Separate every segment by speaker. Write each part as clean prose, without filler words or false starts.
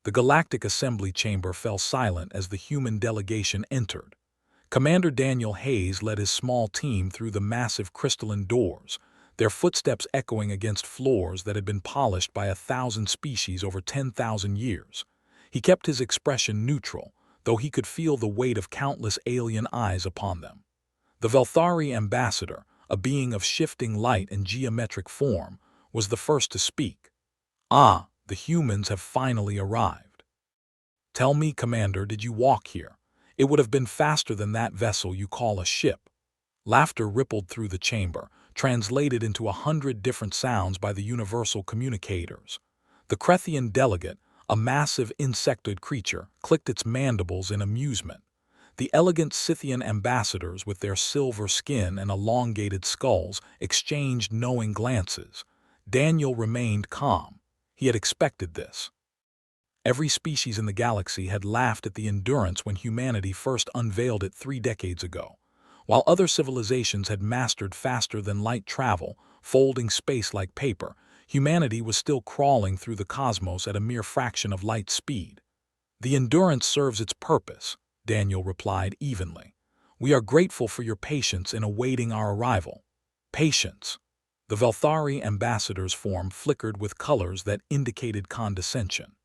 Speaker 1: The Galactic Assembly Chamber fell silent as the human delegation entered. Commander Daniel Hayes led his small team through the massive crystalline doors, their footsteps echoing against floors that had been polished by 1,000 species over 10,000 years. He kept his expression neutral, though he could feel the weight of countless alien eyes upon them. The Velthari ambassador, a being of shifting light and geometric form, was the first to speak. "Ah, the humans have finally arrived. Tell me, Commander, did you walk here? It would have been faster than that vessel you call a ship." Laughter rippled through the chamber, translated into 100 different sounds by the universal communicators. The Crethian delegate, a massive insectoid creature, clicked its mandibles in amusement. The elegant Scythian ambassadors, with their silver skin and elongated skulls, exchanged knowing glances. Daniel remained calm. He had expected this. Every species in the galaxy had laughed at the Endurance when humanity first unveiled it 3 decades ago. While other civilizations had mastered faster-than-light travel, folding space like paper, humanity was still crawling through the cosmos at a mere fraction of light speed. "The Endurance serves its purpose," Daniel replied evenly. "We are grateful for your patience in awaiting our arrival." Patience. The Velthari ambassador's form flickered with colors that indicated condescension.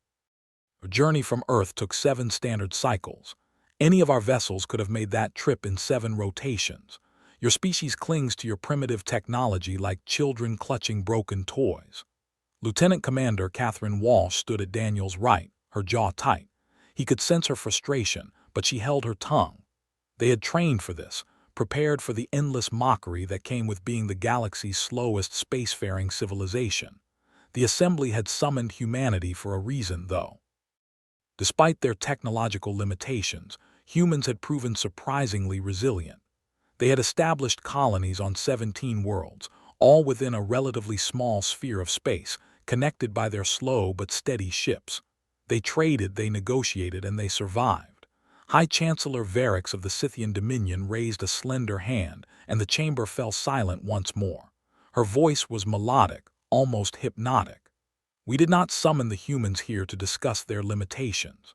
Speaker 1: "A journey from Earth took 7 standard cycles. Any of our vessels could have made that trip in 7 rotations. Your species clings to your primitive technology like children clutching broken toys." Lieutenant Commander Catherine Walsh stood at Daniel's right, her jaw tight. He could sense her frustration, but she held her tongue. They had trained for this, prepared for the endless mockery that came with being the galaxy's slowest spacefaring civilization. The Assembly had summoned humanity for a reason, though. Despite their technological limitations, humans had proven surprisingly resilient. They had established colonies on 17 worlds, all within a relatively small sphere of space, connected by their slow but steady ships. They traded, they negotiated, and they survived. High Chancellor Varix of the Scythian Dominion raised a slender hand, and the chamber fell silent once more. Her voice was melodic, almost hypnotic. "We did not summon the humans here to discuss their limitations.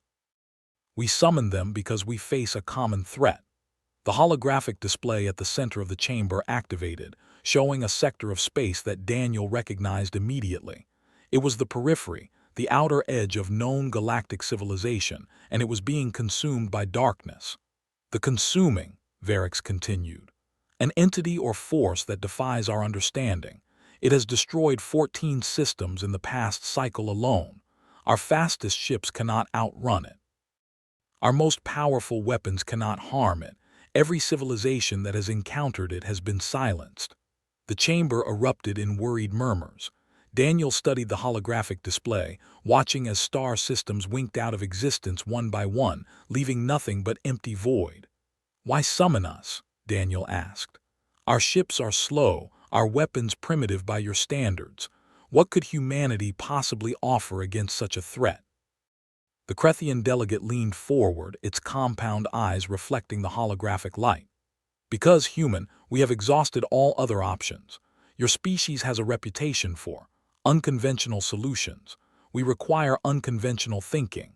Speaker 1: We summoned them because we face a common threat." The holographic display at the center of the chamber activated, showing a sector of space that Daniel recognized immediately. It was the periphery, the outer edge of known galactic civilization, and it was being consumed by darkness. "The consuming," Varix continued, "an entity or force that defies our understanding. It has destroyed 14 systems in the past cycle alone. Our fastest ships cannot outrun it. Our most powerful weapons cannot harm it. Every civilization that has encountered it has been silenced." The chamber erupted in worried murmurs. Daniel studied the holographic display, watching as star systems winked out of existence one by one, leaving nothing but empty void. "Why summon us?" Daniel asked. "Our ships are slow, our weapons primitive by your standards. What could humanity possibly offer against such a threat?" The Crethian delegate leaned forward, its compound eyes reflecting the holographic light. "Because, human, we have exhausted all other options. Your species has a reputation for unconventional solutions. We require unconventional thinking."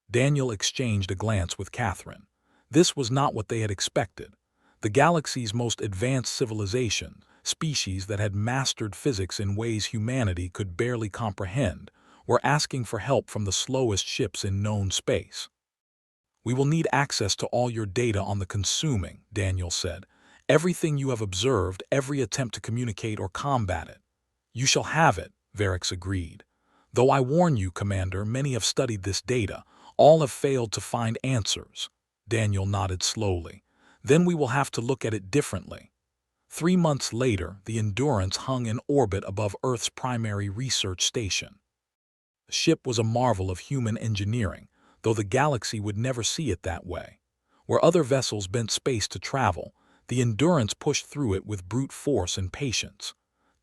Speaker 1: Daniel exchanged a glance with Catherine. This was not what they had expected. The galaxy's most advanced civilization, species that had mastered physics in ways humanity could barely comprehend, were asking for help from the slowest ships in known space. "We will need access to all your data on the consuming," Daniel said. "Everything you have observed, every attempt to communicate or combat it." "You shall have it," Varix agreed. "Though I warn you, Commander, many have studied this data. All have failed to find answers." Daniel nodded slowly. "Then we will have to look at it differently." 3 months later, the Endurance hung in orbit above Earth's primary research station. The ship was a marvel of human engineering, though the galaxy would never see it that way. Where other vessels bent space to travel, the Endurance pushed through it with brute force and patience.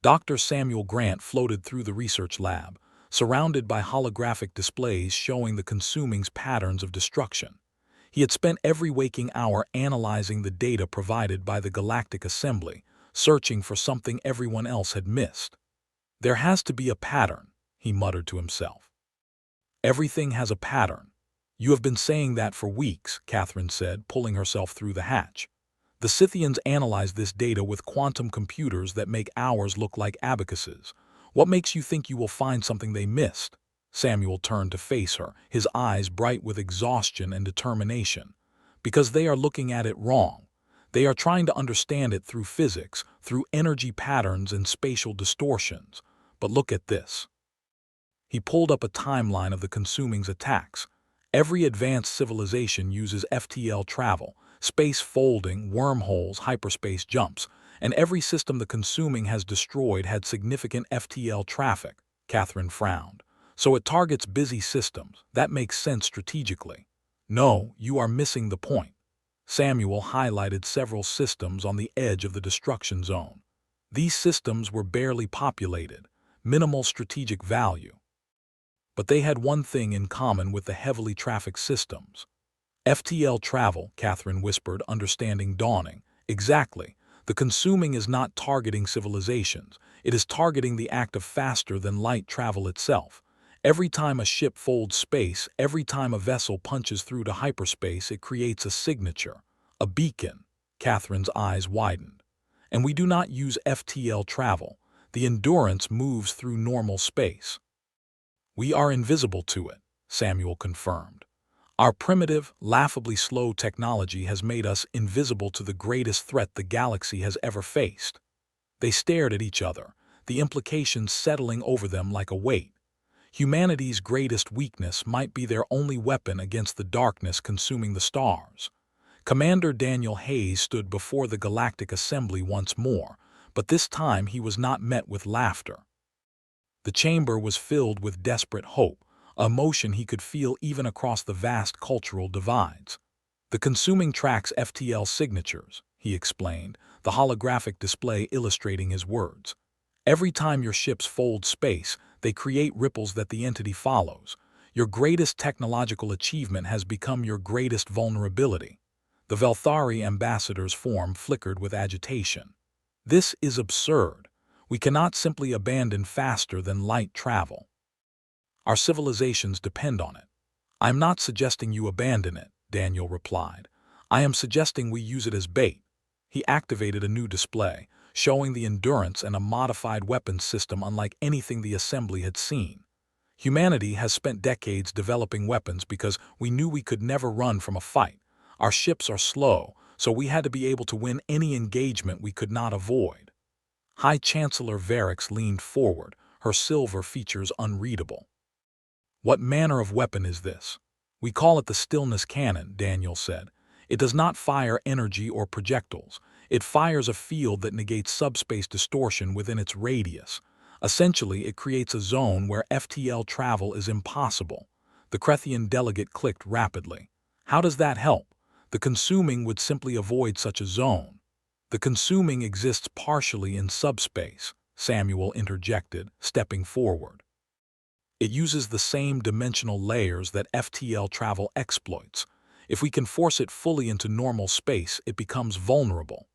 Speaker 1: Dr. Samuel Grant floated through the research lab, surrounded by holographic displays showing the consuming's patterns of destruction. He had spent every waking hour analyzing the data provided by the Galactic Assembly, searching for something everyone else had missed. "There has to be a pattern," he muttered to himself. Everything has a pattern. You have been saying that for weeks, Catherine said, pulling herself through the hatch. The Scythians analyze this data with quantum computers that make ours look like abacuses. What makes you think you will find something they missed? Samuel turned to face her, his eyes bright with exhaustion and determination. Because they are looking at it wrong. They are trying to understand it through physics, through energy patterns and spatial distortions. But look at this. He pulled up a timeline of the Consuming's attacks. Every advanced civilization uses FTL travel, space folding, wormholes, hyperspace jumps, and every system the Consuming has destroyed had significant FTL traffic. Catherine frowned. So it targets busy systems. That makes sense strategically. No, you are missing the point. Samuel highlighted several systems on the edge of the destruction zone. These systems were barely populated, minimal strategic value. But they had one thing in common with the heavily trafficked systems. FTL travel, Catherine whispered, understanding dawning. Exactly. The Consuming is not targeting civilizations. It is targeting the act of faster-than-light travel itself. Every time a ship folds space, every time a vessel punches through to hyperspace, it creates a signature, a beacon. Catherine's eyes widened. And we do not use FTL travel. The Endurance moves through normal space. We are invisible to it, Samuel confirmed. Our primitive, laughably slow technology has made us invisible to the greatest threat the galaxy has ever faced. They stared at each other, the implications settling over them like a weight. Humanity's greatest weakness might be their only weapon against the darkness consuming the stars. Commander Daniel Hayes stood before the Galactic Assembly once more, but this time he was not met with laughter. The chamber was filled with desperate hope, a emotion he could feel even across the vast cultural divides. The Consuming tracks FTL signatures, he explained, the holographic display illustrating his words. Every time your ships fold space, they create ripples that the entity follows. Your greatest technological achievement has become your greatest vulnerability. The Velthari ambassador's form flickered with agitation. This is absurd. We cannot simply abandon faster-than-light travel. Our civilizations depend on it. I am not suggesting you abandon it, Daniel replied. I am suggesting we use it as bait. He activated a new display, showing the Endurance and a modified weapons system unlike anything the Assembly had seen. Humanity has spent decades developing weapons because we knew we could never run from a fight. Our ships are slow, so we had to be able to win any engagement we could not avoid. High Chancellor Varix leaned forward, her silver features unreadable. What manner of weapon is this? We call it the stillness cannon, Daniel said. It does not fire energy or projectiles. It fires a field that negates subspace distortion within its radius. Essentially, it creates a zone where FTL travel is impossible. The Crethian delegate clicked rapidly. How does that help? The Consuming would simply avoid such a zone. The Consuming exists partially in subspace, Samuel interjected, stepping forward. It uses the same dimensional layers that FTL travel exploits. If we can force it fully into normal space, it becomes vulnerable.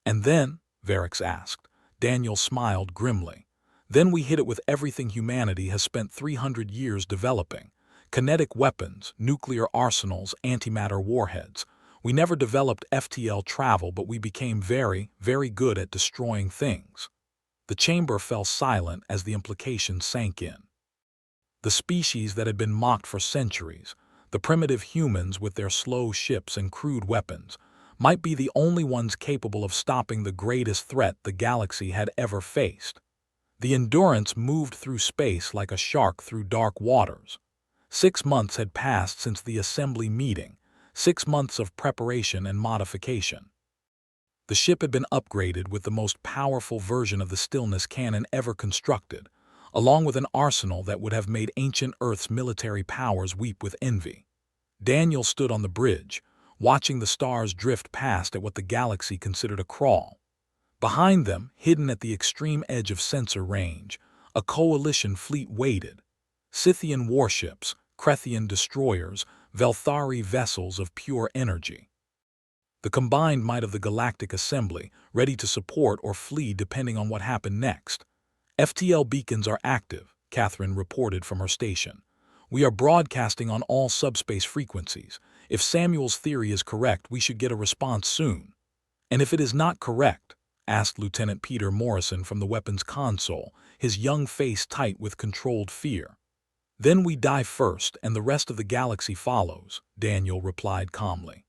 Speaker 1: And then, Varix asked. Daniel smiled grimly. Then we hit it with everything humanity has spent 300 years developing. Kinetic weapons, nuclear arsenals, antimatter warheads. We never developed FTL travel, but we became very, very good at destroying things. The chamber fell silent as the implications sank in. The species that had been mocked for centuries, the primitive humans with their slow ships and crude weapons, might be the only ones capable of stopping the greatest threat the galaxy had ever faced. The Endurance moved through space like a shark through dark waters. 6 months had passed since the Assembly meeting, 6 months of preparation and modification. The ship had been upgraded with the most powerful version of the stillness cannon ever constructed, along with an arsenal that would have made ancient Earth's military powers weep with envy. Daniel stood on the bridge, watching the stars drift past at what the galaxy considered a crawl. Behind them, hidden at the extreme edge of sensor range, a coalition fleet waited. Scythian warships, Crethian destroyers, Velthari vessels of pure energy. The combined might of the Galactic Assembly, ready to support or flee depending on what happened next. FTL beacons are active, Catherine reported from her station. We are broadcasting on all subspace frequencies. If Samuel's theory is correct, we should get a response soon. And if it is not correct, asked Lieutenant Peter Morrison from the weapons console, his young face tight with controlled fear. Then we die first and the rest of the galaxy follows, Daniel replied calmly.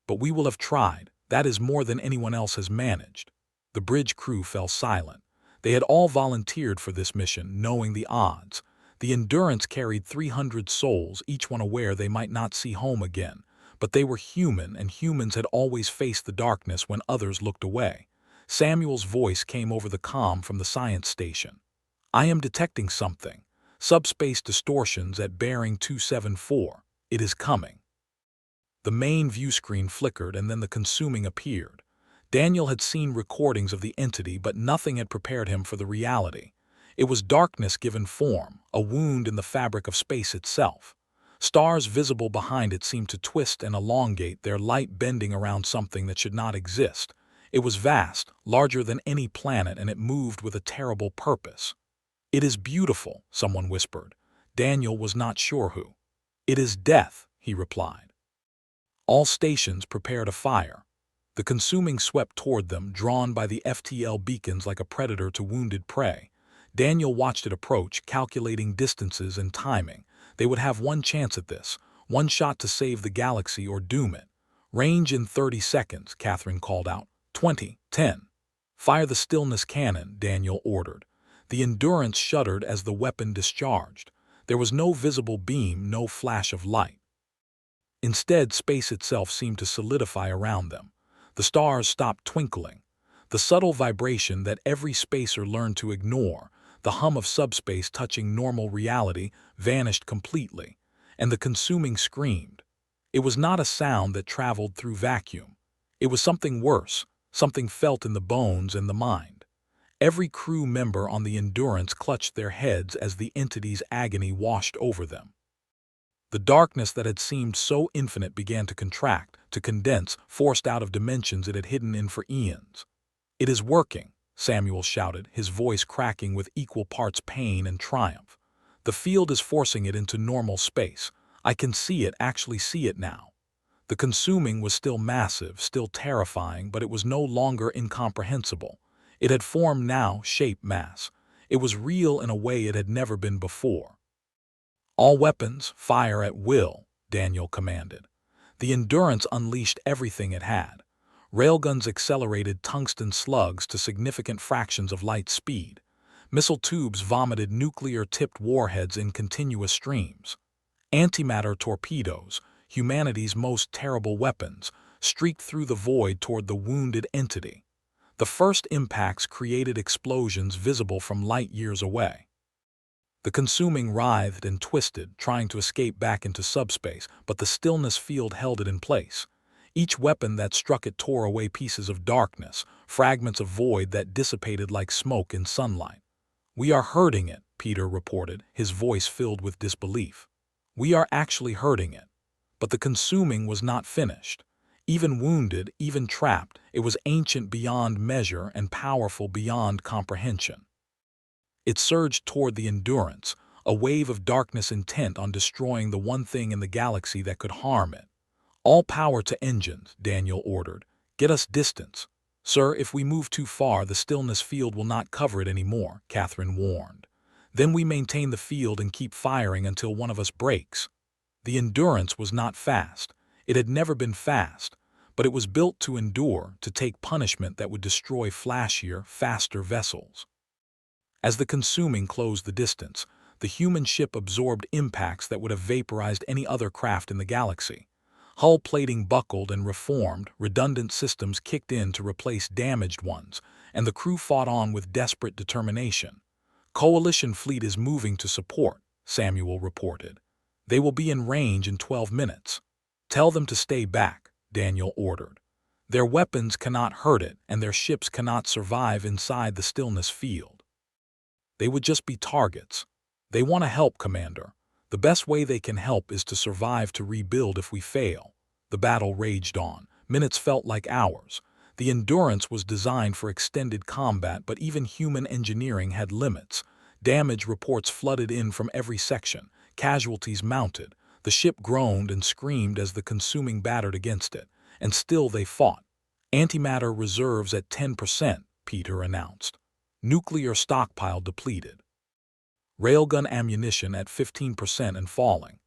Speaker 1: But we will have tried. That is more than anyone else has managed. The bridge crew fell silent. They had all volunteered for this mission, knowing the odds. The Endurance carried 300 souls, each one aware they might not see home again. But they were human, and humans had always faced the darkness when others looked away. Samuel's voice came over the comm from the science station. I am detecting something. Subspace distortions at bearing 274. It is coming. The main view screen flickered and then the consuming appeared. Daniel had seen recordings of the entity, but nothing had prepared him for the reality. It was darkness given form, a wound in the fabric of space itself. Stars visible behind it seemed to twist and elongate, their light bending around something that should not exist. It was vast, larger than any planet, and it moved with a terrible purpose. It is beautiful, someone whispered. Daniel was not sure who. It is death, he replied. All stations prepared a fire. The consuming swept toward them, drawn by the FTL beacons like a predator to wounded prey. Daniel watched it approach, calculating distances and timing. They would have one chance at this, one shot to save the galaxy or doom it. Range in 30 seconds, Catherine called out. 20, 10. Fire the stillness cannon, Daniel ordered. The Endurance shuddered as the weapon discharged. There was no visible beam, no flash of light. Instead, space itself seemed to solidify around them. The stars stopped twinkling. The subtle vibration that every spacer learned to ignore, the hum of subspace touching normal reality, vanished completely, and the consuming screamed. It was not a sound that traveled through vacuum. It was something worse, something felt in the bones and the mind. Every crew member on the Endurance clutched their heads as the entity's agony washed over them. The darkness that had seemed so infinite began to contract, to condense, forced out of dimensions it had hidden in for eons. It is working, Samuel shouted, his voice cracking with equal parts pain and triumph. The field is forcing it into normal space. I can see it, actually see it now. The consuming was still massive, still terrifying, but it was no longer incomprehensible. It had formed now, shape mass. It was real in a way it had never been before. All weapons, fire at will, Daniel commanded. The Endurance unleashed everything it had. Railguns accelerated tungsten slugs to significant fractions of light speed. Missile tubes vomited nuclear-tipped warheads in continuous streams. Antimatter torpedoes, humanity's most terrible weapons, streaked through the void toward the wounded entity. The first impacts created explosions visible from light years away. The consuming writhed and twisted, trying to escape back into subspace, but the stillness field held it in place. Each weapon that struck it tore away pieces of darkness, fragments of void that dissipated like smoke in sunlight. We are hurting it, Peter reported, his voice filled with disbelief. We are actually hurting it. But the consuming was not finished. Even wounded, even trapped, it was ancient beyond measure and powerful beyond comprehension. It surged toward the Endurance, a wave of darkness intent on destroying the one thing in the galaxy that could harm it. All power to engines, Daniel ordered. Get us distance. Sir, if we move too far, the stillness field will not cover it anymore, Catherine warned. Then we maintain the field and keep firing until one of us breaks. The Endurance was not fast. It had never been fast, but it was built to endure, to take punishment that would destroy flashier, faster vessels. As the consuming closed the distance, the human ship absorbed impacts that would have vaporized any other craft in the galaxy. Hull plating buckled and reformed, redundant systems kicked in to replace damaged ones, and the crew fought on with desperate determination. Coalition fleet is moving to support, Samuel reported. They will be in range in 12 minutes. Tell them to stay back, Daniel ordered. Their weapons cannot hurt it, and their ships cannot survive inside the stillness field. They would just be targets. They want to help, Commander. The best way they can help is to survive, to rebuild if we fail. The battle raged on. Minutes felt like hours. The Endurance was designed for extended combat, but even human engineering had limits. Damage reports flooded in from every section. Casualties mounted. The ship groaned and screamed as the consuming battered against it, and still they fought. Antimatter reserves at 10%, Peter announced. Nuclear stockpile depleted. Railgun ammunition at 15% and falling.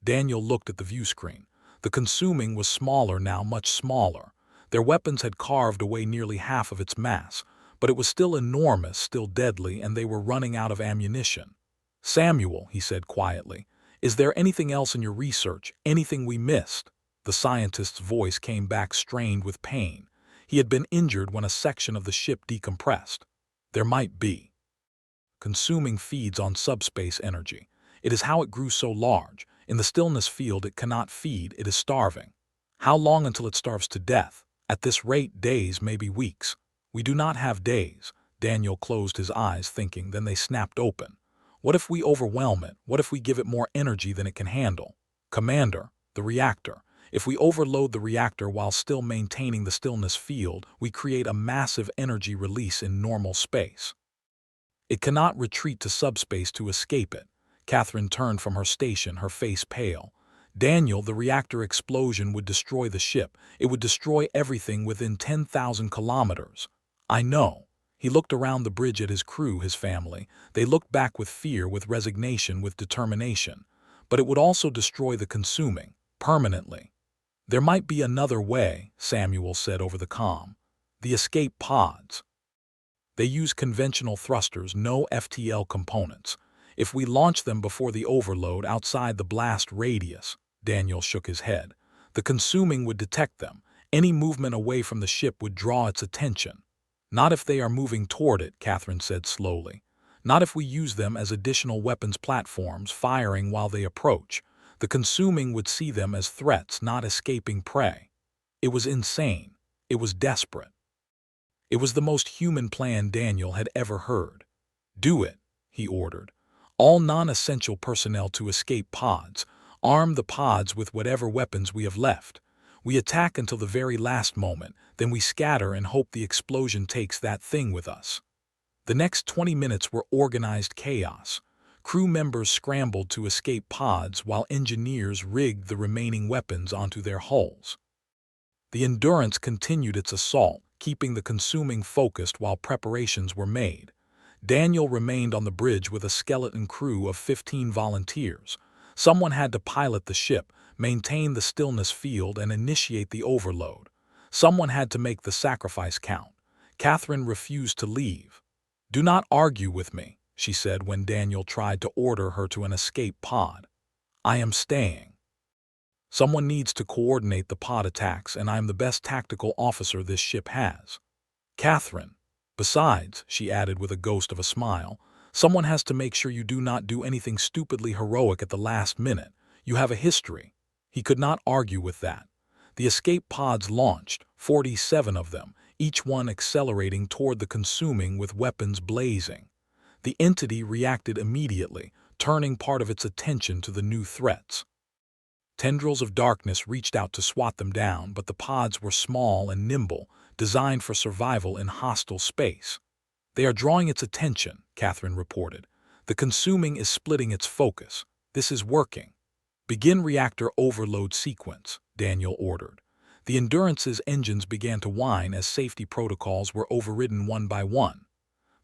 Speaker 1: Daniel looked at the view screen. The consuming was smaller now, much smaller. Their weapons had carved away nearly half of its mass, but it was still enormous, still deadly, and they were running out of ammunition. "Samuel," he said quietly, "is there anything else in your research, anything we missed?" The scientist's voice came back strained with pain. He had been injured when a section of the ship decompressed. "There might be. Consuming feeds on subspace energy. It is how it grew so large. In the stillness field it cannot feed, it is starving. How long until it starves to death? At this rate, days, maybe weeks. We do not have days." Daniel closed his eyes, thinking, then they snapped open. "What if we overwhelm it? What if we give it more energy than it can handle? Commander, the reactor. If we overload the reactor while still maintaining the stillness field, we create a massive energy release in normal space. It cannot retreat to subspace to escape it." Catherine turned from her station, her face pale. "Daniel, the reactor explosion would destroy the ship. It would destroy everything within 10,000 kilometers. "I know." He looked around the bridge at his crew, his family. They looked back with fear, with resignation, with determination. But it would also destroy the consuming, permanently. "There might be another way," Samuel said over the comm. "The escape pods. They use conventional thrusters, no FTL components. If we launch them before the overload, outside the blast radius," Daniel shook his head, "the consuming would detect them. Any movement away from the ship would draw its attention." "Not if they are moving toward it," Catherine said slowly. "Not if we use them as additional weapons platforms, firing while they approach. The consuming would see them as threats, not escaping prey." It was insane. It was desperate. It was the most human plan Daniel had ever heard. "Do it," he ordered. "All non-essential personnel to escape pods. Arm the pods with whatever weapons we have left. We attack until the very last moment, then we scatter and hope the explosion takes that thing with us." The next 20 minutes were organized chaos. Crew members scrambled to escape pods while engineers rigged the remaining weapons onto their hulls. The Endurance continued its assault, keeping the consuming focused while preparations were made. Daniel remained on the bridge with a skeleton crew of 15 volunteers. Someone had to pilot the ship, maintain the stillness field, and initiate the overload. Someone had to make the sacrifice count. Catherine refused to leave. "Do not argue with me," she said when Daniel tried to order her to an escape pod. "I am staying. Someone needs to coordinate the pod attacks, and I am the best tactical officer this ship has. Catherine. Besides," she added with a ghost of a smile, "someone has to make sure you do not do anything stupidly heroic at the last minute. You have a history." He could not argue with that. The escape pods launched, 47 of them, each one accelerating toward the consuming with weapons blazing. The entity reacted immediately, turning part of its attention to the new threats. Tendrils of darkness reached out to swat them down, but the pods were small and nimble, designed for survival in hostile space. "They are drawing its attention," Catherine reported. "The consuming is splitting its focus. This is working." "Begin reactor overload sequence," Daniel ordered. The Endurance's engines began to whine as safety protocols were overridden one by one.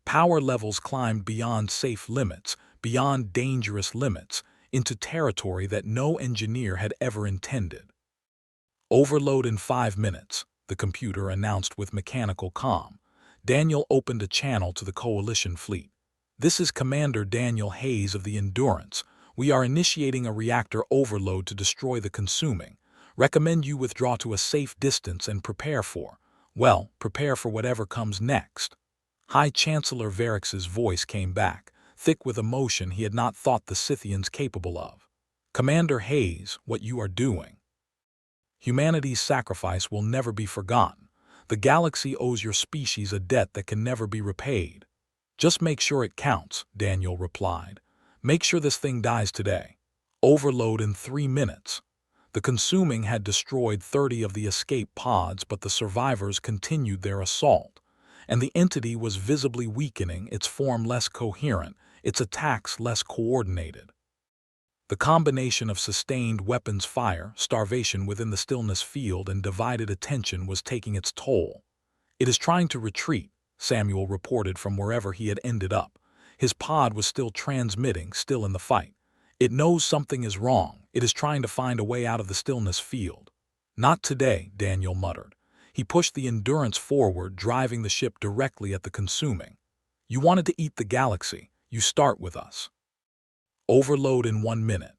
Speaker 1: Power levels climbed beyond safe limits, beyond dangerous limits, into territory that no engineer had ever intended. "Overload in 5 minutes," the computer announced with mechanical calm. Daniel opened a channel to the Coalition fleet. "This is Commander Daniel Hayes of the Endurance. We are initiating a reactor overload to destroy the consuming. Recommend you withdraw to a safe distance and prepare for whatever comes next." High Chancellor Varix's voice came back, thick with emotion he had not thought the Scythians capable of. "Commander Hayes, what you are doing. Humanity's sacrifice will never be forgotten. The galaxy owes your species a debt that can never be repaid." "Just make sure it counts," Daniel replied. "Make sure this thing dies today. Overload in 3 minutes." The consuming had destroyed 30 of the escape pods, but the survivors continued their assault. And the entity was visibly weakening, its form less coherent, its attacks less coordinated. The combination of sustained weapons fire, starvation within the stillness field, and divided attention was taking its toll. "It is trying to retreat," Samuel reported from wherever he had ended up. His pod was still transmitting, still in the fight. "It knows something is wrong. It is trying to find a way out of the stillness field." "Not today," Daniel muttered. He pushed the Endurance forward, driving the ship directly at the consuming. "You wanted to eat the galaxy. You start with us." Overload in 1 minute.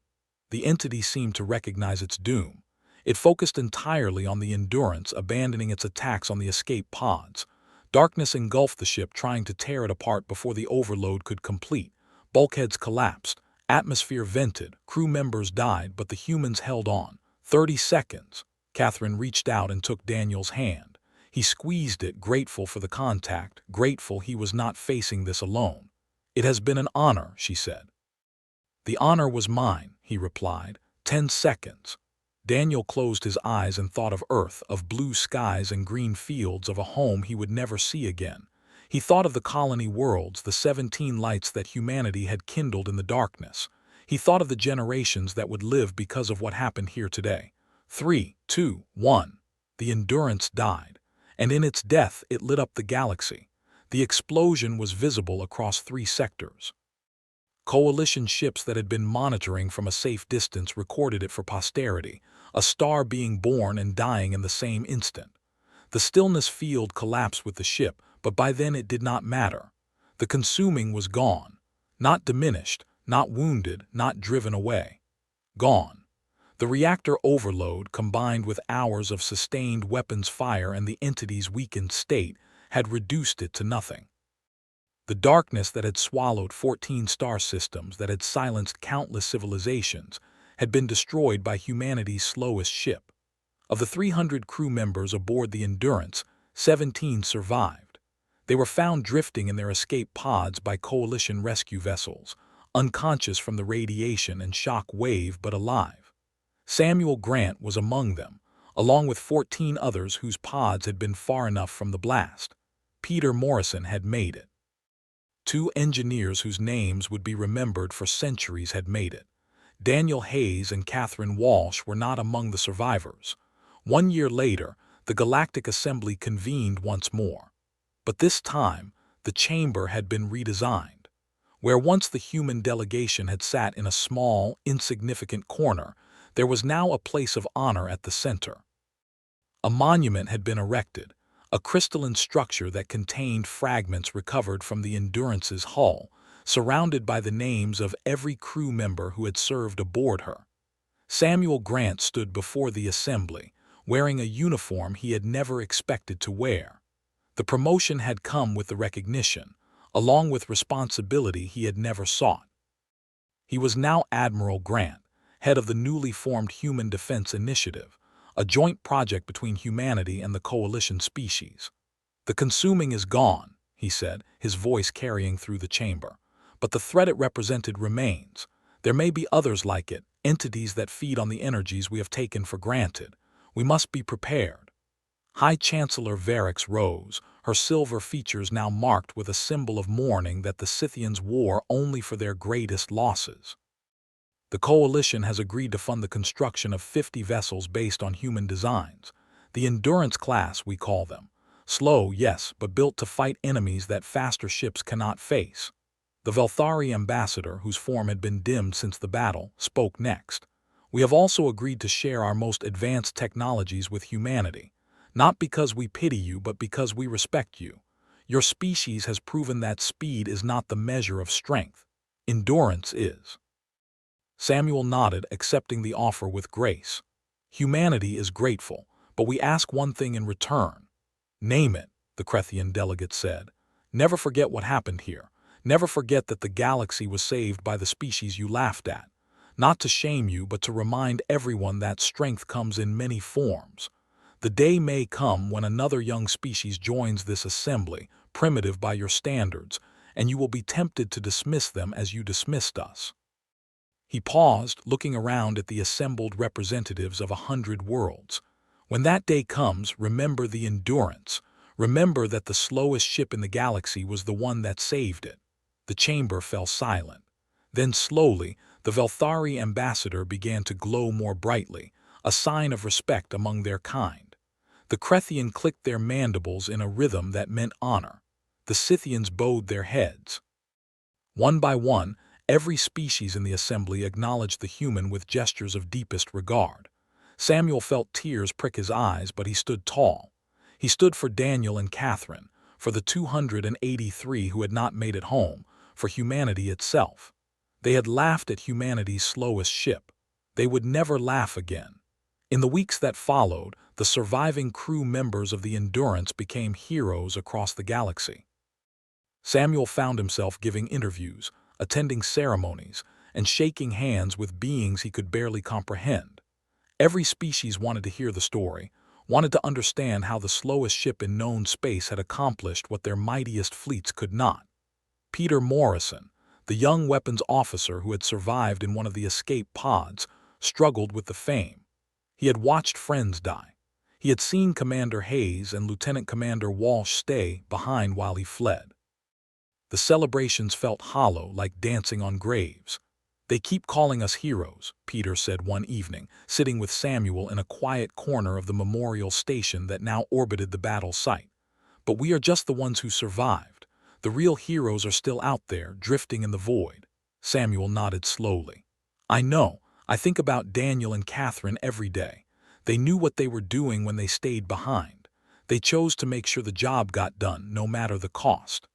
Speaker 1: The entity seemed to recognize its doom. It focused entirely on the Endurance, abandoning its attacks on the escape pods. Darkness engulfed the ship, trying to tear it apart before the overload could complete. Bulkheads collapsed. Atmosphere vented. Crew members died, but the humans held on. 30 seconds. Catherine reached out and took Daniel's hand. He squeezed it, grateful for the contact, grateful he was not facing this alone. "It has been an honor," she said. "The honor was mine," he replied. 10 seconds. Daniel closed his eyes and thought of Earth, of blue skies and green fields, of a home he would never see again. He thought of the colony worlds, the 17 lights that humanity had kindled in the darkness. He thought of the generations that would live because of what happened here today. 3, 2, 1. The Endurance died, and in its death it lit up the galaxy. The explosion was visible across 3 sectors. Coalition ships that had been monitoring from a safe distance recorded it for posterity, a star being born and dying in the same instant. The stillness field collapsed with the ship, but by then it did not matter. The consuming was gone. Not diminished, not wounded, not driven away. Gone. The reactor overload, combined with hours of sustained weapons fire and the entity's weakened state, had reduced it to nothing. The darkness that had swallowed 14 star systems, that had silenced countless civilizations, had been destroyed by humanity's slowest ship. Of the 300 crew members aboard the Endurance, 17 survived. They were found drifting in their escape pods by Coalition rescue vessels, unconscious from the radiation and shock wave but alive. Samuel Grant was among them, along with 14 others whose pods had been far enough from the blast. Peter Morrison had made it. 2 engineers whose names would be remembered for centuries had made it. Daniel Hayes and Catherine Walsh were not among the survivors. 1 year later, the Galactic Assembly convened once more. But this time, the chamber had been redesigned. Where once the human delegation had sat in a small, insignificant corner, there was now a place of honor at the center. A monument had been erected, a crystalline structure that contained fragments recovered from the Endurance's hull, surrounded by the names of every crew member who had served aboard her. Samuel Grant stood before the assembly, wearing a uniform he had never expected to wear. The promotion had come with the recognition, along with responsibility he had never sought. He was now Admiral Grant, head of the newly formed Human Defense Initiative, a joint project between humanity and the coalition species. "The consuming is gone," he said, his voice carrying through the chamber. "But the threat it represented remains. There may be others like it, entities that feed on the energies we have taken for granted. We must be prepared." High Chancellor Varix rose, her silver features now marked with a symbol of mourning that the Scythians wore only for their greatest losses. "The Coalition has agreed to fund the construction of 50 vessels based on human designs. The Endurance class, we call them. Slow, yes, but built to fight enemies that faster ships cannot face." The Velthari ambassador, whose form had been dimmed since the battle, spoke next. "We have also agreed to share our most advanced technologies with humanity. Not because we pity you, but because we respect you. Your species has proven that speed is not the measure of strength. Endurance is." Samuel nodded, accepting the offer with grace. "Humanity is grateful, but we ask one thing in return." "Name it," the Crethian delegate said. "Never forget what happened here. Never forget that the galaxy was saved by the species you laughed at. Not to shame you, but to remind everyone that strength comes in many forms. The day may come when another young species joins this assembly, primitive by your standards, and you will be tempted to dismiss them as you dismissed us." He paused, looking around at the assembled representatives of 100 worlds. "When that day comes, remember the Endurance. Remember that the slowest ship in the galaxy was the one that saved it." The chamber fell silent. Then slowly, The Velthari ambassador began to glow more brightly, a sign of respect among their kind. The Krethian clicked their mandibles in a rhythm that meant honor. The Scythians bowed their heads. One by one, every species in the assembly acknowledged the human with gestures of deepest regard. Samuel felt tears prick his eyes, but he stood tall. He stood for Daniel and Catherine, for the 283 who had not made it home, for humanity itself. They had laughed at humanity's slowest ship. They would never laugh again. In the weeks that followed, the surviving crew members of the Endurance became heroes across the galaxy. Samuel found himself giving interviews, attending ceremonies, and shaking hands with beings he could barely comprehend. Every species wanted to hear the story, wanted to understand how the slowest ship in known space had accomplished what their mightiest fleets could not. Peter Morrison, the young weapons officer who had survived in one of the escape pods, struggled with the fame. He had watched friends die. He had seen Commander Hayes and Lieutenant Commander Walsh stay behind while he fled. The celebrations felt hollow, like dancing on graves. "They keep calling us heroes," Peter said one evening, sitting with Samuel in a quiet corner of the memorial station that now orbited the battle site. "But we are just the ones who survived. The real heroes are still out there, drifting in the void." Samuel nodded slowly. "I know. I think about Daniel and Catherine every day. They knew what they were doing when they stayed behind. They chose to make sure the job got done, no matter the cost.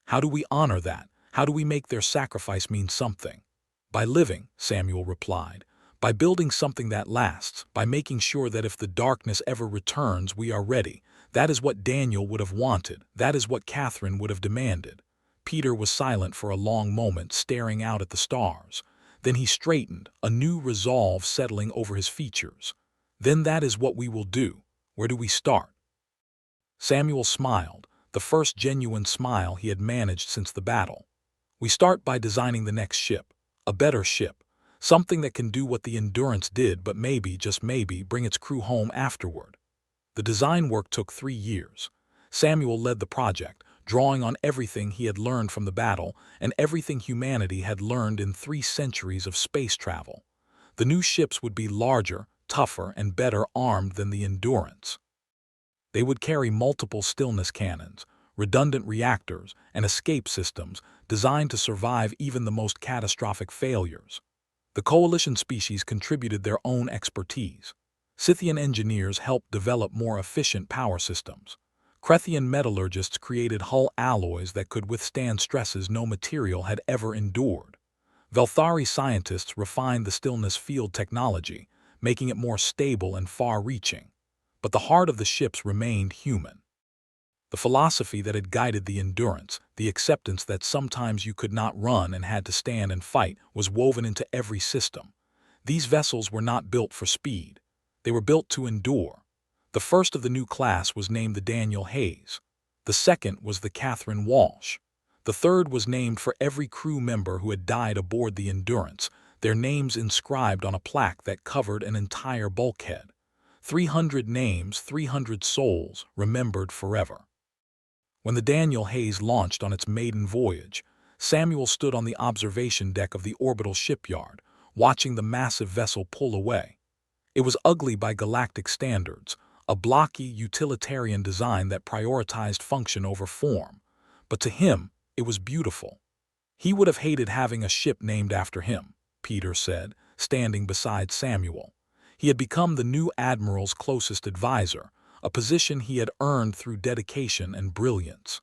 Speaker 1: How do we honor that? How do we make their sacrifice mean something?" "By living," Samuel replied. "By building something that lasts, by making sure that if the darkness ever returns, we are ready. That is what Daniel would have wanted. That is what Catherine would have demanded." Peter was silent for a long moment, staring out at the stars. Then he straightened, a new resolve settling over his features. "Then that is what we will do. Where do we start?" Samuel smiled, the first genuine smile he had managed since the battle. "We start by designing the next ship. A better ship. Something that can do what the Endurance did, but maybe, just maybe, bring its crew home afterward." The design work took 3 years. Samuel led the project, drawing on everything he had learned from the battle and everything humanity had learned in 3 centuries of space travel. The new ships would be larger, tougher, and better armed than the Endurance. They would carry multiple stillness cannons, redundant reactors, and escape systems designed to survive even the most catastrophic failures. The coalition species contributed their own expertise. Scythian engineers helped develop more efficient power systems. Krethian metallurgists created hull alloys that could withstand stresses no material had ever endured. Velthari scientists refined the stillness field technology, making it more stable and far-reaching. But the heart of the ships remained human. The philosophy that had guided the Endurance, the acceptance that sometimes you could not run and had to stand and fight, was woven into every system. These vessels were not built for speed. They were built to endure. The first of the new class was named the Daniel Hayes. The second was the Catherine Walsh. The third was named for every crew member who had died aboard the Endurance, their names inscribed on a plaque that covered an entire bulkhead. 300 names, 300 souls, remembered forever. When the Daniel Hayes launched on its maiden voyage, Samuel stood on the observation deck of the orbital shipyard, watching the massive vessel pull away. It was ugly by galactic standards, a blocky, utilitarian design that prioritized function over form. But to him, it was beautiful. He would have hated having a ship named after him, Peter said, standing beside Samuel. He had become the new admiral's closest advisor, a position he had earned through dedication and brilliance.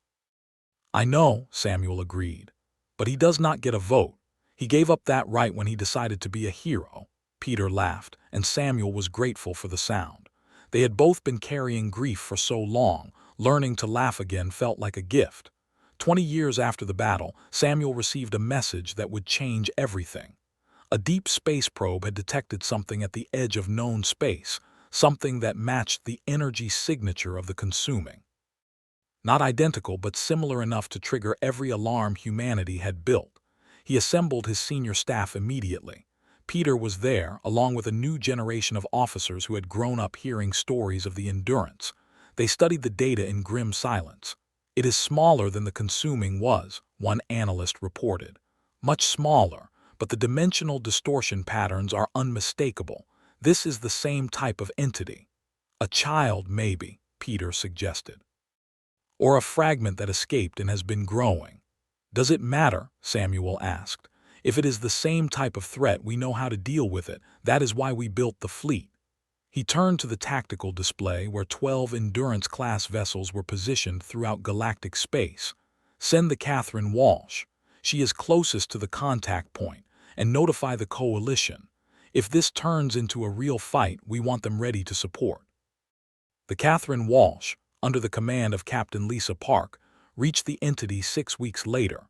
Speaker 1: "I know," Samuel agreed, "but he does not get a vote. He gave up that right when he decided to be a hero." Peter laughed, and Samuel was grateful for the sound. They had both been carrying grief for so long, learning to laugh again felt like a gift. 20 years after the battle, Samuel received a message that would change everything. A deep space probe had detected something at the edge of known space, something that matched the energy signature of the consuming. Not identical, but similar enough to trigger every alarm humanity had built. He assembled his senior staff immediately. Peter was there, along with a new generation of officers who had grown up hearing stories of the Endurance. They studied the data in grim silence. "It is smaller than the consuming was," one analyst reported. "Much smaller, but the dimensional distortion patterns are unmistakable. This is the same type of entity. A child, maybe, Peter suggested. Or a fragment that escaped and has been growing. Does it matter? Samuel asked. If it is the same type of threat, we know how to deal with it. That is why we built the fleet. He turned to the tactical display where 12 Endurance-class vessels were positioned throughout galactic space. Send the Catherine Walsh. She is closest to the contact point, and notify the coalition. If this turns into a real fight, we want them ready to support. The Catherine Walsh, under the command of Captain Lisa Park, reached the entity 6 weeks later.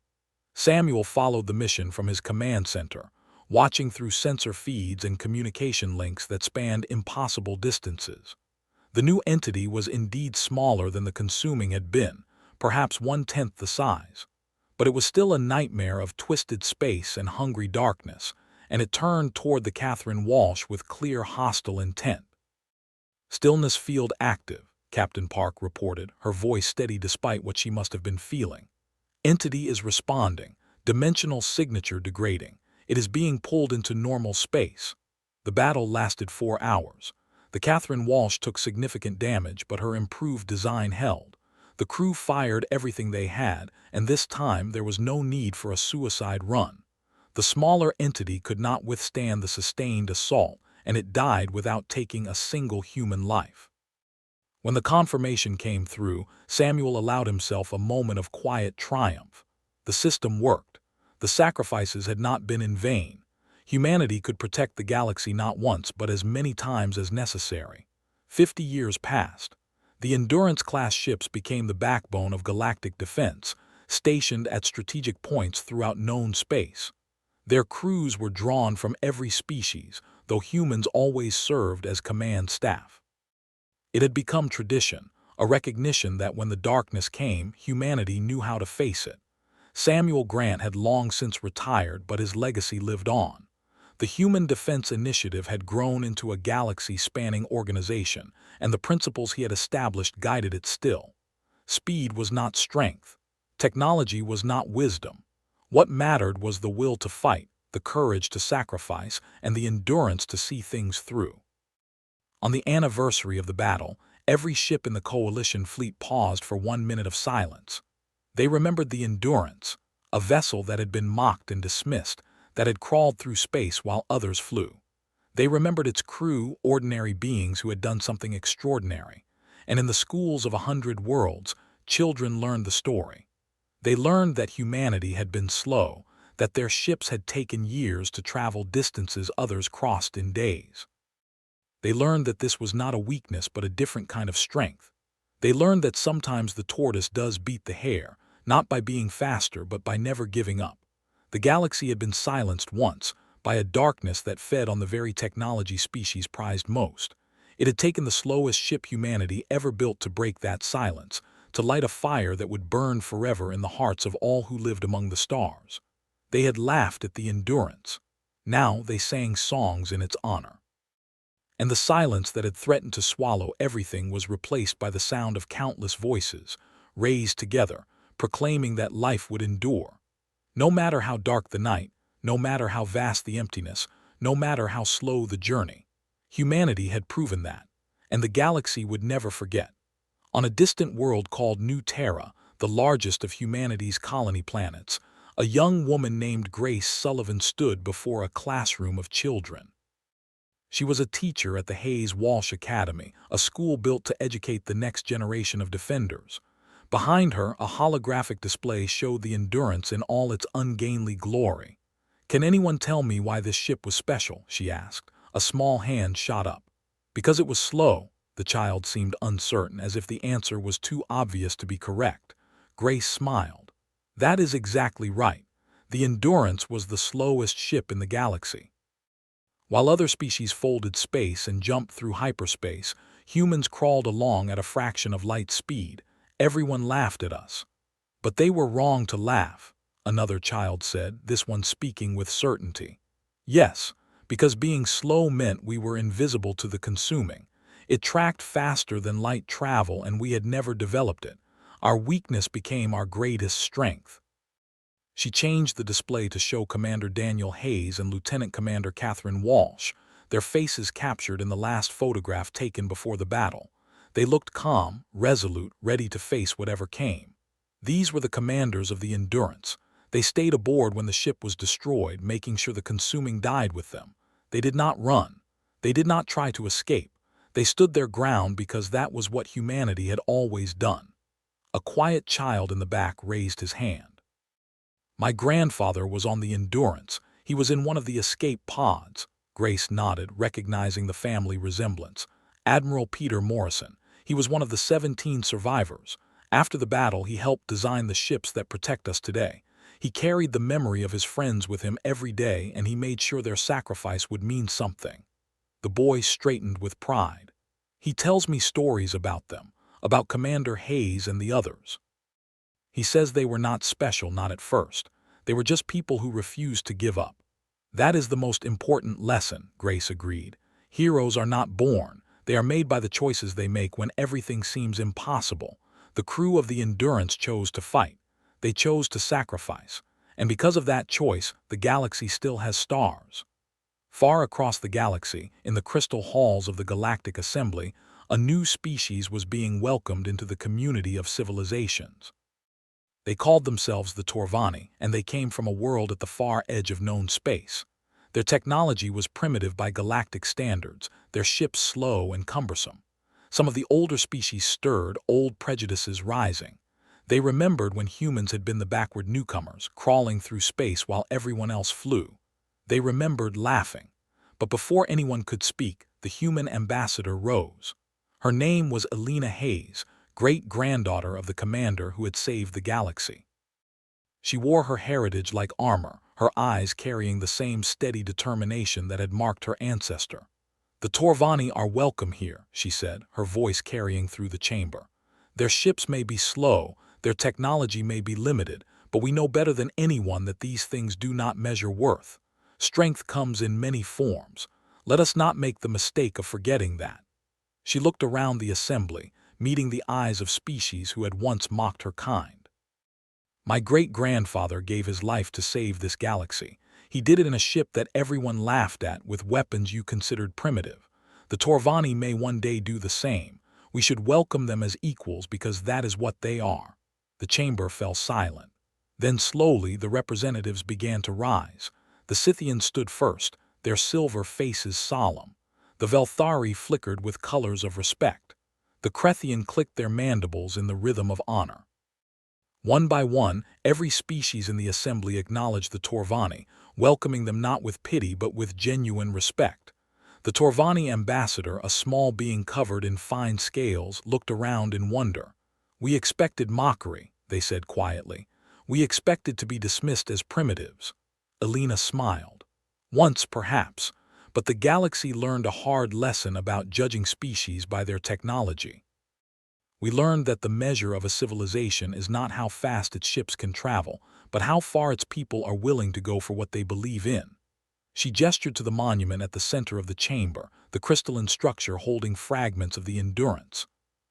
Speaker 1: Samuel followed the mission from his command center, watching through sensor feeds and communication links that spanned impossible distances. The new entity was indeed smaller than the consuming had been, perhaps 1/10 the size. But it was still a nightmare of twisted space and hungry darkness, and it turned toward the Catherine Walsh with clear hostile intent. Stillness field active, Captain Park reported, her voice steady despite what she must have been feeling. Entity is responding, dimensional signature degrading. It is being pulled into normal space. The battle lasted 4 hours. The Catherine Walsh took significant damage, but her improved design held. The crew fired everything they had, and this time there was no need for a suicide run. The smaller entity could not withstand the sustained assault, and it died without taking a single human life. When the confirmation came through, Samuel allowed himself a moment of quiet triumph. The system worked. The sacrifices had not been in vain. Humanity could protect the galaxy not once but as many times as necessary. 50 years passed. The Endurance-class ships became the backbone of galactic defense, stationed at strategic points throughout known space. Their crews were drawn from every species, though humans always served as command staff. It had become tradition, a recognition that when the darkness came, humanity knew how to face it. Samuel Grant had long since retired, but his legacy lived on. The Human Defense Initiative had grown into a galaxy-spanning organization, and the principles he had established guided it still. Speed was not strength. Technology was not wisdom. What mattered was the will to fight, the courage to sacrifice, and the endurance to see things through. On the anniversary of the battle, every ship in the Coalition fleet paused for 1 minute of silence. They remembered the Endurance, a vessel that had been mocked and dismissed, that had crawled through space while others flew. They remembered its crew, ordinary beings who had done something extraordinary. And in the schools of 100 worlds, children learned the story. They learned that humanity had been slow, that their ships had taken years to travel distances others crossed in days. They learned that this was not a weakness but a different kind of strength. They learned that sometimes the tortoise does beat the hare, not by being faster but by never giving up. The galaxy had been silenced once, by a darkness that fed on the very technology species prized most. It had taken the slowest ship humanity ever built to break that silence, to light a fire that would burn forever in the hearts of all who lived among the stars. They had laughed at the Endurance. Now they sang songs in its honor. And the silence that had threatened to swallow everything was replaced by the sound of countless voices, raised together, proclaiming that life would endure. No matter how dark the night, no matter how vast the emptiness, no matter how slow the journey, humanity had proven that, and the galaxy would never forget. On a distant world called New Terra, the largest of humanity's colony planets, a young woman named Grace Sullivan stood before a classroom of children. She was a teacher at the Hayes Walsh Academy, a school built to educate the next generation of defenders. Behind her, a holographic display showed the Endurance in all its ungainly glory. "Can anyone tell me why this ship was special?" she asked. A small hand shot up. "Because it was slow." The child seemed uncertain, as if the answer was too obvious to be correct. Grace smiled. "That is exactly right. The Endurance was the slowest ship in the galaxy. While other species folded space and jumped through hyperspace, humans crawled along at a fraction of light speed. Everyone laughed at us. But they were wrong to laugh," another child said, this one speaking with certainty. "Yes, because being slow meant we were invisible to the consuming. It tracked faster than light travel and we had never developed it. Our weakness became our greatest strength." She changed the display to show Commander Daniel Hayes and Lieutenant Commander Catherine Walsh, their faces captured in the last photograph taken before the battle. They looked calm, resolute, ready to face whatever came. These were the commanders of the Endurance. They stayed aboard when the ship was destroyed, making sure the consuming died with them. They did not run. They did not try to escape. They stood their ground because that was what humanity had always done. A quiet child in the back raised his hand. My grandfather was on the Endurance. He was in one of the escape pods. Grace nodded, recognizing the family resemblance. Admiral Peter Morrison. He was one of the 17 survivors. After the battle, he helped design the ships that protect us today. He carried the memory of his friends with him every day, and he made sure their sacrifice would mean something. The boy straightened with pride. He tells me stories about them, about Commander Hayes and the others. He says they were not special, not at first. They were just people who refused to give up. That is the most important lesson, Grace agreed. Heroes are not born. They are made by the choices they make when everything seems impossible. The crew of the Endurance chose to fight. They chose to sacrifice. And because of that choice, the galaxy still has stars. Far across the galaxy, in the crystal halls of the Galactic Assembly, a new species was being welcomed into the community of civilizations. They called themselves the Torvani, and they came from a world at the far edge of known space. Their technology was primitive by galactic standards, their ships slow and cumbersome. Some of the older species stirred, old prejudices rising. They remembered when humans had been the backward newcomers, crawling through space while everyone else flew. They remembered laughing. But before anyone could speak, the human ambassador rose. Her name was Elena Hayes, great-granddaughter of the commander who had saved the galaxy. She wore her heritage like armor, her eyes carrying the same steady determination that had marked her ancestor. "The Torvani are welcome here," she said, her voice carrying through the chamber. "Their ships may be slow, their technology may be limited, but we know better than anyone that these things do not measure worth. Strength comes in many forms. Let us not make the mistake of forgetting that." She looked around the assembly, meeting the eyes of species who had once mocked her kind. "My great-grandfather gave his life to save this galaxy. He did it in a ship that everyone laughed at, with weapons you considered primitive. The Torvani may one day do the same. We should welcome them as equals because that is what they are." The chamber fell silent. Then slowly the representatives began to rise. The Scythians stood first, their silver faces solemn. The Velthari flickered with colors of respect. The Krethian clicked their mandibles in the rhythm of honor. One by one, every species in the assembly acknowledged the Torvani, welcoming them not with pity but with genuine respect. The Torvani ambassador, a small being covered in fine scales, looked around in wonder. "We expected mockery," they said quietly. "We expected to be dismissed as primitives." Elena smiled. "Once, perhaps. But the galaxy learned a hard lesson about judging species by their technology. We learned that the measure of a civilization is not how fast its ships can travel, but how far its people are willing to go for what they believe in." She gestured to the monument at the center of the chamber, the crystalline structure holding fragments of the Endurance.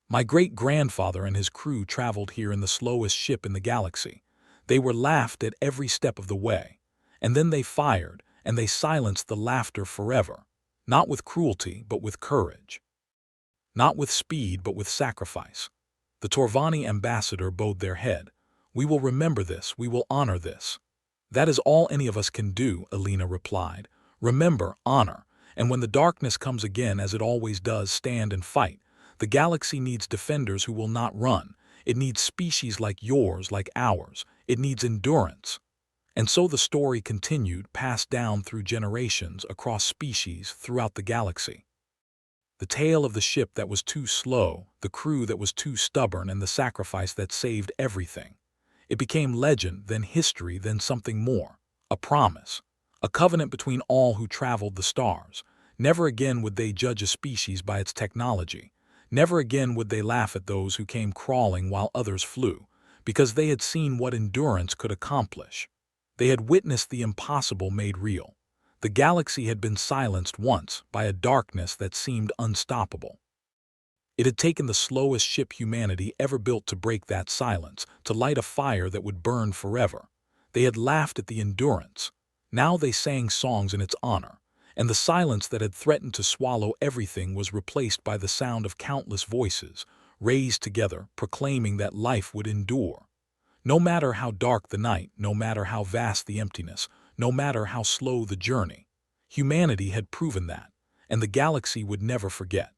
Speaker 1: "My great-grandfather and his crew traveled here in the slowest ship in the galaxy. They were laughed at every step of the way. And then they fired, and they silenced the laughter forever. Not with cruelty, but with courage. Not with speed, but with sacrifice." The Torvani ambassador bowed their head. "We will remember this, we will honor this." "That is all any of us can do," Elena replied. "Remember, honor, and when the darkness comes again, as it always does, stand and fight. The galaxy needs defenders who will not run. It needs species like yours, like ours. It needs endurance." And so the story continued, passed down through generations, across species, throughout the galaxy. The tale of the ship that was too slow, the crew that was too stubborn, and the sacrifice that saved everything. It became legend, then history, then something more. A promise. A covenant between all who traveled the stars. Never again would they judge a species by its technology. Never again would they laugh at those who came crawling while others flew, because they had seen what endurance could accomplish. They had witnessed the impossible made real. The galaxy had been silenced once by a darkness that seemed unstoppable. It had taken the slowest ship humanity ever built to break that silence, to light a fire that would burn forever. They had laughed at the endurance. Now they sang songs in its honor, and the silence that had threatened to swallow everything was replaced by the sound of countless voices, raised together, proclaiming that life would endure. No matter how dark the night, no matter how vast the emptiness, no matter how slow the journey, humanity had proven that, and the galaxy would never forget.